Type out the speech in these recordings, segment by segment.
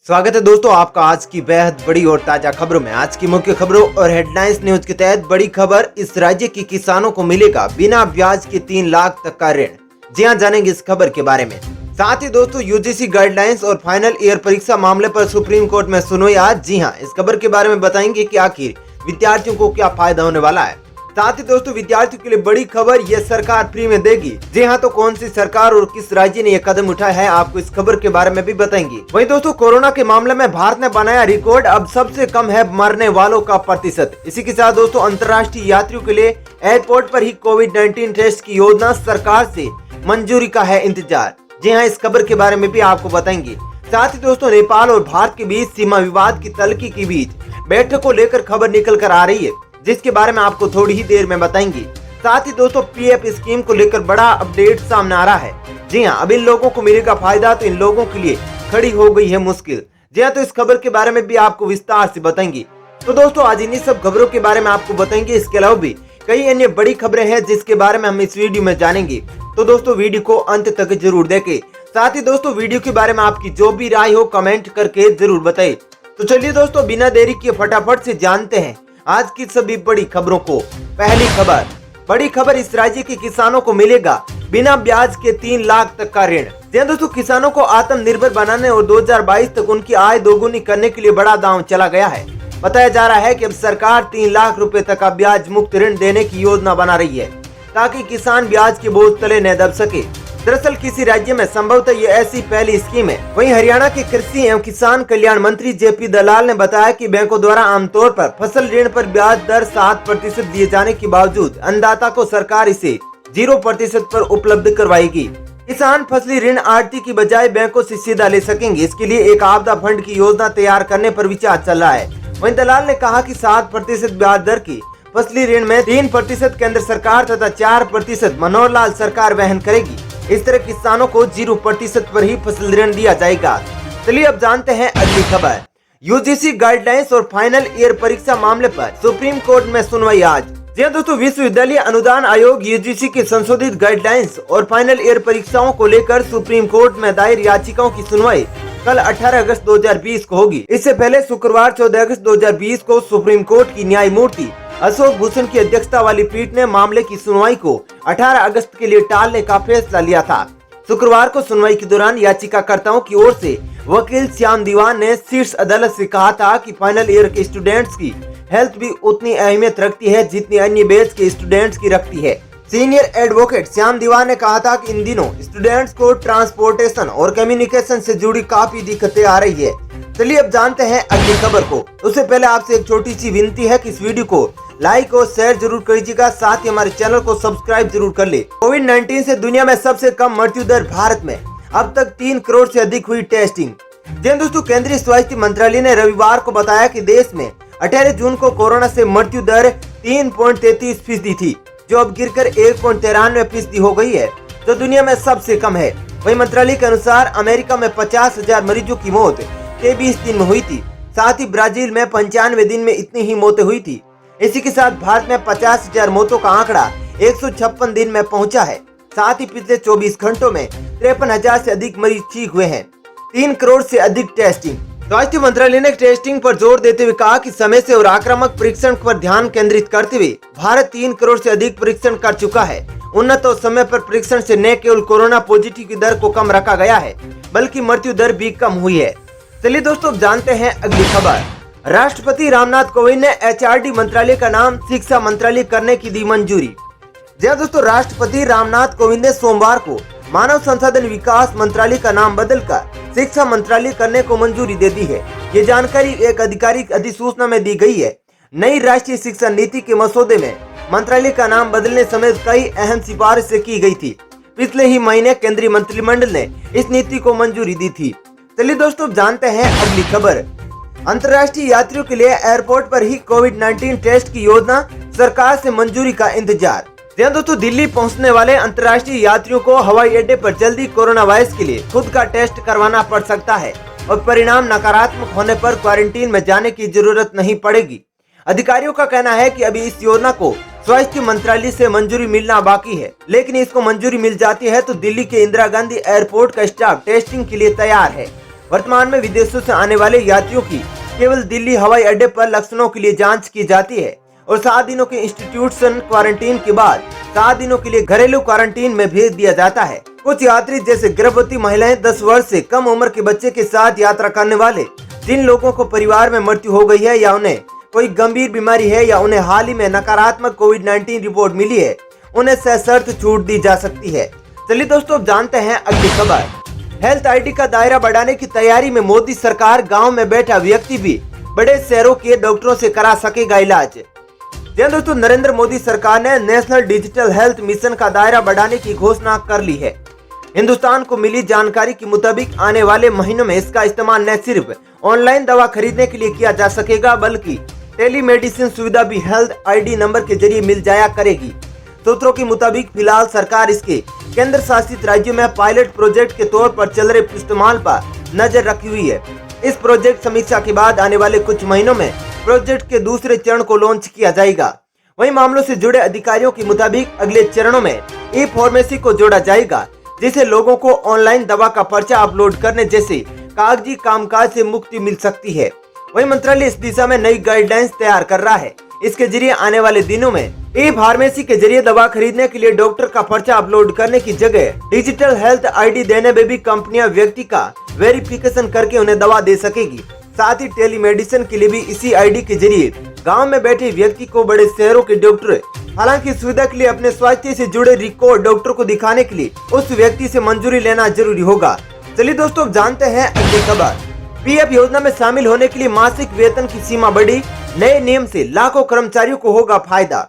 स्वागत है दोस्तों आपका आज की बेहद बड़ी और ताजा खबरों में। आज की मुख्य खबरों और हेडलाइंस न्यूज के तहत बड़ी खबर, इस राज्य के किसानों को मिलेगा बिना ब्याज के 3 लाख तक का ऋण। जी हां, जानेंगे इस खबर के बारे में। साथ ही दोस्तों यूजीसी गाइडलाइंस और फाइनल ईयर परीक्षा मामले पर सुप्रीम कोर्ट में सुनवाई आज। जी हां, इस खबर के बारे में बताएंगे कि आखिर विद्यार्थियों को क्या फायदा होने वाला है। साथ ही दोस्तों विद्यार्थियों के लिए बड़ी खबर, ये सरकार फ्री में देगी। जी हाँ, तो कौन सी सरकार और किस राज्य ने यह कदम उठाया है, आपको इस खबर के बारे में भी बताएंगे। वहीं दोस्तों कोरोना के मामले में भारत ने बनाया रिकॉर्ड, अब सबसे कम है मरने वालों का प्रतिशत। इसी के साथ दोस्तों अंतर्राष्ट्रीय यात्रियों के लिए एयरपोर्ट पर ही कोविड-19 टेस्ट की योजना, सरकार से मंजूरी का है इंतजार। जी हाँ, इस खबर के बारे में भी आपको बताएंगे। साथ ही दोस्तों नेपाल और भारत के बीच सीमा विवाद की तल्खी के बीच बैठक को लेकर खबर निकल कर आ रही है, जिसके बारे में आपको थोड़ी ही देर में बताएंगे। साथ ही दोस्तों पीएफ स्कीम को लेकर बड़ा अपडेट सामने आ रहा है। जी हां, अब इन लोगों को मिलेगा फायदा, तो इन लोगों के लिए खड़ी हो गई है मुश्किल। जी हां, तो इस खबर के बारे में भी आपको विस्तार से बताएंगे। तो दोस्तों आज इन्हीं सब खबरों के बारे में आपको बताएंगे। इसके अलावा भी कई अन्य बड़ी खबरें हैं जिसके बारे में हम इस वीडियो में जानेंगे, तो दोस्तों वीडियो को अंत तक जरूर देखें। साथ ही दोस्तों वीडियो के बारे में आपकी जो भी राय हो कमेंट करके जरूर बताएं। तो चलिए दोस्तों बिना देरी किए फटाफट से जानते हैं आज की सभी बड़ी खबरों को। पहली खबर, बड़ी खबर, इस राज्य के किसानों को मिलेगा बिना ब्याज के 3 लाख तक का ऋण। जी दोस्तों किसानों को आत्मनिर्भर बनाने और 2022 तक उनकी आय दोगुनी करने के लिए बड़ा दांव चला गया है। बताया जा रहा है कि अब सरकार 3 लाख रुपए तक का ब्याज मुक्त ऋण देने की योजना बना रही है, ताकि किसान ब्याज के बोझ तले न दब सके। दरअसल किसी राज्य में संभवतः ये ऐसी पहली स्कीम है। वहीं हरियाणा के कृषि एवं किसान कल्याण मंत्री जेपी दलाल ने बताया कि बैंकों द्वारा आमतौर पर फसल ऋण पर ब्याज दर 7% दिए जाने के बावजूद अन्नदाता को सरकार इसे 0% पर उपलब्ध करवाएगी। किसान फसली ऋण आढ़ती की बजाय बैंकों से सीधा ले सकेंगे। इसके लिए एक आपदा फंड की योजना तैयार करने पर विचार चल रहा है। वहीं दलाल ने कहा कि 7% ब्याज दर की फसली ऋण में 3% केंद्र सरकार तथा 4% मनोहर लाल सरकार वहन करेगी। इस तरह किसानों को 0% पर ही फसल ऋण दिया जाएगा। चलिए अब जानते हैं अगली खबर, यूजीसी गाइडलाइंस और फाइनल ईयर परीक्षा मामले पर सुप्रीम कोर्ट में सुनवाई आज। जी हां दोस्तों, विश्वविद्यालय अनुदान आयोग यूजीसी की संशोधित गाइडलाइंस और फाइनल ईयर परीक्षाओं को लेकर सुप्रीम कोर्ट में दायर याचिकाओं की सुनवाई कल 18 अगस्त 2020 को होगी। इससे पहले शुक्रवार 14 अगस्त 2020 को सुप्रीम कोर्ट की न्यायमूर्ति अशोक भूषण की अध्यक्षता वाली पीठ ने मामले की सुनवाई को 18 अगस्त के लिए टालने का फैसला लिया था। शुक्रवार को सुनवाई के दौरान याचिकाकर्ताओं की ओर से वकील श्याम दीवान ने शीर्ष अदालत से कहा था कि फाइनल ईयर के स्टूडेंट्स की हेल्थ भी उतनी अहमियत रखती है जितनी अन्य बैच के स्टूडेंट्स की रखती है। सीनियर एडवोकेट श्याम दीवान ने कहा था कि इन दिनों स्टूडेंट्स को ट्रांसपोर्टेशन और कम्युनिकेशन से जुड़ी काफी दिक्कतें आ रही है। चलिए अब जानते हैं अगली खबर को। उससे पहले आपसे एक छोटी सी विनती है कि इस वीडियो को लाइक और शेयर जरूर कीजिएगा, साथ ही हमारे चैनल को सब्सक्राइब जरूर कर ले। कोविड-19 से दुनिया में सबसे कम मृत्यु दर भारत में, अब तक 3 करोड़ से अधिक हुई टेस्टिंग। जी दोस्तों, केंद्रीय स्वास्थ्य मंत्रालय ने रविवार को बताया कि देश में 18 जून को कोरोना से मृत्यु दर 3.33% थी, जो अब गिरकर 1.93% हो गई है, जो दुनिया में सबसे कम है। वही मंत्रालय के अनुसार अमेरिका में 50,000 मरीजों की मौत 23 दिन में हुई थी। साथ ही ब्राजील में 95 दिन में इतनी ही मौतें हुई थी। इसी के साथ भारत में 50,000 मौतों का आंकड़ा 156 दिन में पहुंचा है। साथ ही पिछले 24 घंटों में 53,000 से अधिक मरीज ठीक हुए हैं। 3 करोड़ से अधिक टेस्टिंग। स्वास्थ्य मंत्रालय ने टेस्टिंग पर जोर देते हुए कहा कि समय से और आक्रामक परीक्षण पर ध्यान केंद्रित करते हुए भारत 3 करोड़ से अधिक परीक्षण कर चुका है। उन्नत और समय पर परीक्षण से न केवल कोरोना पॉजिटिव की दर को कम रखा गया है, बल्कि मृत्यु दर भी कम हुई है। चलिए दोस्तों जानते हैं अगली खबर, राष्ट्रपति रामनाथ कोविंद ने एचआरडी मंत्रालय का नाम शिक्षा मंत्रालय करने की दी मंजूरी। जी दोस्तों, राष्ट्रपति रामनाथ कोविंद ने सोमवार को मानव संसाधन विकास मंत्रालय का नाम बदलकर शिक्षा मंत्रालय करने को मंजूरी दे दी है। ये जानकारी एक आधिकारिक अधिसूचना में दी गई है। नई राष्ट्रीय शिक्षा नीति के मसौदे में मंत्रालय का नाम बदलने समेत कई अहम सिफारिशें की गई थी। पिछले ही महीने केंद्रीय मंत्रिमंडल ने इस नीति को मंजूरी दी थी। चलिए दोस्तों जानते हैं अगली खबर, अंतर्राष्ट्रीय यात्रियों के लिए एयरपोर्ट पर ही कोविड-19 टेस्ट की योजना, सरकार से मंजूरी का इंतजार। दोस्तों दिल्ली पहुंचने वाले अंतर्राष्ट्रीय यात्रियों को हवाई अड्डे पर जल्दी कोरोना वायरस के लिए खुद का टेस्ट करवाना पड़ सकता है और परिणाम नकारात्मक होने पर क्वारंटीन में जाने की जरूरत नहीं पड़ेगी। अधिकारियों का कहना है कि अभी इस योजना को स्वास्थ्य मंत्रालय से मंजूरी मिलना बाकी है, लेकिन इसको मंजूरी मिल जाती है तो दिल्ली के इंदिरा गांधी एयरपोर्ट का स्टाफ टेस्टिंग के लिए तैयार है। वर्तमान में विदेशों से आने वाले यात्रियों की केवल दिल्ली हवाई अड्डे पर लक्षणों के लिए जांच की जाती है और 7 दिनों के इंस्टीट्यूशन क्वारंटीन के बाद 7 दिनों के लिए घरेलू क्वारंटीन में भेज दिया जाता है। कुछ यात्री जैसे गर्भवती महिलाएं, 10 वर्ष से कम उम्र के बच्चे के साथ यात्रा करने वाले, जिन लोगों को परिवार में मृत्यु हो गई है या उन्हें कोई गंभीर बीमारी है या उन्हें हाल ही में नकारात्मक कोविड-19 रिपोर्ट मिली है, उन्हें सशर्त छूट दी जा सकती है। चलिए दोस्तों, जानते हैं अगली खबर। हेल्थ आईडी का दायरा बढ़ाने की तैयारी में मोदी सरकार, गांव में बैठा व्यक्ति भी बड़े शहरों के डॉक्टरों से करा सकेगा इलाज। दोस्तों, नरेंद्र मोदी सरकार ने नेशनल डिजिटल हेल्थ मिशन का दायरा बढ़ाने की घोषणा कर ली है। हिंदुस्तान को मिली जानकारी के मुताबिक आने वाले महीनों में इसका इस्तेमाल न सिर्फ ऑनलाइन दवा खरीदने के लिए किया जा सकेगा, बल्कि टेलीमेडिसिन सुविधा भी हेल्थ आईडी नंबर के जरिए मिल जाया करेगी। सूत्रों के मुताबिक फिलहाल सरकार इसके केंद्र शासित राज्यों में पायलट प्रोजेक्ट के तौर पर चल रहे इस्तेमाल पर नजर रखी हुई है। इस प्रोजेक्ट समीक्षा के बाद आने वाले कुछ महीनों में प्रोजेक्ट के दूसरे चरण को लॉन्च किया जाएगा। वहीं मामलों से जुड़े अधिकारियों के मुताबिक अगले चरणों में ई फार्मेसी को जोड़ा जाएगा, जिससे लोगों को ऑनलाइन दवा का पर्चा अपलोड करने जैसे कागजी कामकाज से मुक्ति मिल सकती है। वहीं मंत्रालय इस दिशा में नई गाइडलाइंस तैयार कर रहा है। इसके जरिए आने वाले दिनों में ई फार्मेसी के जरिए दवा खरीदने के लिए डॉक्टर का पर्चा अपलोड करने की जगह डिजिटल हेल्थ आईडी देने में भी कंपनियां व्यक्ति का वेरिफिकेशन करके उन्हें दवा दे सकेगी। साथ ही टेलीमेडिसिन के लिए भी इसी आईडी के जरिए गांव में बैठे व्यक्ति को बड़े शहरों के डॉक्टर, हालांकि सुविधा के लिए अपने स्वास्थ्य से जुड़े रिकॉर्ड डॉक्टर को दिखाने के लिए उस व्यक्ति से मंजूरी लेना जरूरी होगा। चलिए दोस्तों, जानते हैं अगली खबर। पीएफ योजना में शामिल होने के लिए मासिक वेतन की सीमा बढ़ी, नए नियम से लाखों कर्मचारियों को होगा फायदा।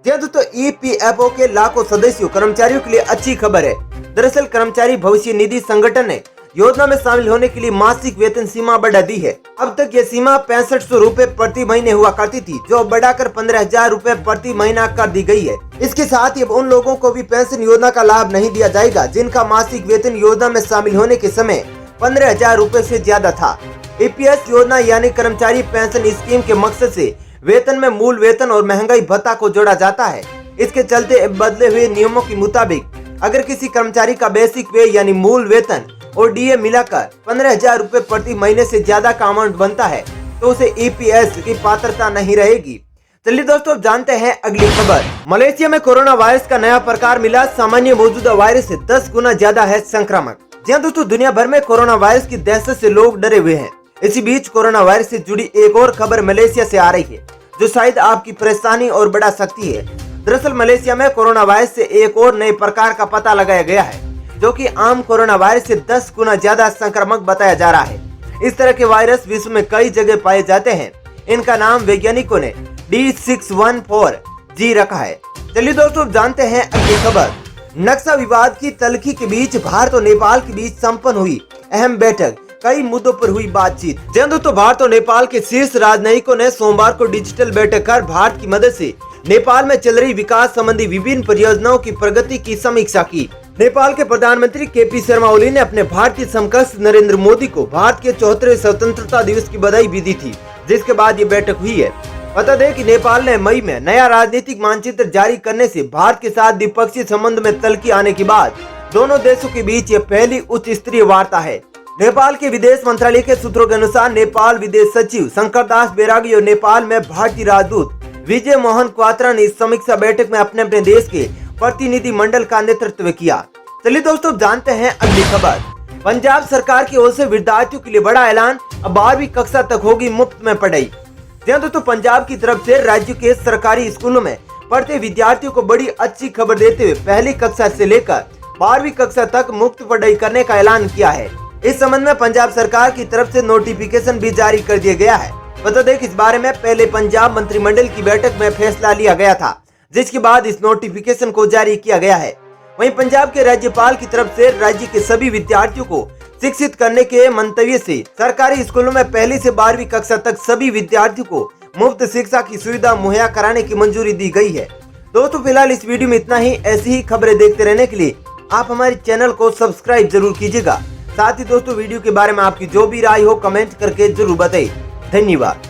जी दोस्तों, ईपीएफओ के लाखों सदस्यों कर्मचारियों के लिए अच्छी खबर है। दरअसल कर्मचारी भविष्य निधि संगठन ने योजना में शामिल होने के लिए मासिक वेतन सीमा बढ़ा दी है। अब तक ये सीमा 6500 रूपए प्रति महीने हुआ करती थी, जो बढ़ाकर 15,000 रूपए प्रति महीना कर दी गई है। इसके साथ ही अब उन लोगों को भी पेंशन योजना का लाभ नहीं दिया जाएगा जिनका मासिक वेतन योजना में शामिल होने के समय 15,000 रूपए से ज्यादा था। ईपीएस योजना यानी कर्मचारी पेंशन स्कीम के मकसद से वेतन में मूल वेतन और महंगाई भत्ता को जोड़ा जाता है। इसके चलते बदले हुए नियमों के मुताबिक अगर किसी कर्मचारी का बेसिक वे यानी मूल वेतन और डीए मिलाकर 15,000 रूपए प्रति महीने से ज्यादा का अमाउंट बनता है तो उसे ईपीएस की पात्रता नहीं रहेगी। चलिए दोस्तों, जानते हैं अगली खबर। मलेशिया में कोरोना वायरस का नया प्रकार मिला, सामान्य मौजूदा वायरस से 10 गुना ज्यादा है संक्रामक। जी हाँ दोस्तों, दुनिया भर में कोरोना वायरस की दहशत से लोग डरे हुए हैं। इसी बीच कोरोना वायरस से जुड़ी एक और खबर मलेशिया से आ रही है, जो शायद आपकी परेशानी और बढ़ा सकती है। दरअसल मलेशिया में कोरोना वायरस से एक और नए प्रकार का पता लगाया गया है, जो कि आम कोरोना वायरस से 10 गुना ज्यादा संक्रामक बताया जा रहा है। इस तरह के वायरस विश्व में कई जगह पाए जाते हैं। इनका नाम वैज्ञानिकों ने D614G रखा है। चलिए दोस्तों, जानते हैं अगली खबर। नक्शा विवाद की तल्खी के बीच भारत और नेपाल के बीच संपन्न हुई अहम बैठक, कई मुद्दों पर हुई बातचीत। दोस्तों, भारत और नेपाल के शीर्ष राजनयिकों ने सोमवार को डिजिटल बैठक कर भारत की मदद से नेपाल में चल रही विकास संबंधी विभिन्न परियोजनाओं की प्रगति की समीक्षा की। नेपाल के प्रधानमंत्री केपी शर्मा ओली ने अपने भारतीय समकक्ष नरेंद्र मोदी को भारत के 74वें स्वतंत्रता दिवस की बधाई भी दी थी, जिसके बाद ये बैठक हुई है। बता दें कि नेपाल ने मई में नया राजनीतिक मानचित्र जारी करने से भारत के साथ द्विपक्षीय संबंध में तल्खी आने के बाद दोनों देशों के बीच ये पहली उच्च स्तरीय वार्ता है। नेपाल के विदेश मंत्रालय के सूत्रों के अनुसार नेपाल विदेश सचिव शंकरदास बैरागी और नेपाल में भारतीय राजदूत विजय मोहन क्वात्रा ने इस समीक्षा बैठक में अपने अपने देश के प्रतिनिधि मंडल का नेतृत्व किया। चलिए दोस्तों, जानते हैं अगली खबर। पंजाब सरकार की ओर से विद्यार्थियों के लिए बड़ा ऐलान, अब 12वीं कक्षा तक होगी मुफ्त में पढ़ाई। दोस्तों, पंजाब की तरफ से राज्य के सरकारी स्कूलों में पढ़ते विद्यार्थियों को बड़ी अच्छी खबर देते हुए पहली कक्षा से लेकर 12वीं कक्षा तक मुफ्त पढ़ाई करने का ऐलान किया है। इस संबंध में पंजाब सरकार की तरफ से नोटिफिकेशन भी जारी कर दिया गया है। बता दें कि इस बारे में पहले पंजाब मंत्रिमंडल की बैठक में फैसला लिया गया था, जिसके बाद इस नोटिफिकेशन को जारी किया गया है। वहीं पंजाब के राज्यपाल की तरफ से राज्य के सभी विद्यार्थियों को शिक्षित करने के मंतव्य से सरकारी स्कूलों में पहली से 12वीं कक्षा तक सभी विद्यार्थियों को मुफ्त शिक्षा की सुविधा मुहैया कराने की मंजूरी दी गई है। दोस्तों, फिलहाल इस वीडियो में इतना ही। ऐसी ही खबरें देखते रहने के लिए आप हमारे चैनल को सब्सक्राइब जरूर कीजिएगा। साथ ही दोस्तों, वीडियो के बारे में आपकी जो भी राय हो कमेंट करके जरूर बताइए। धन्यवाद।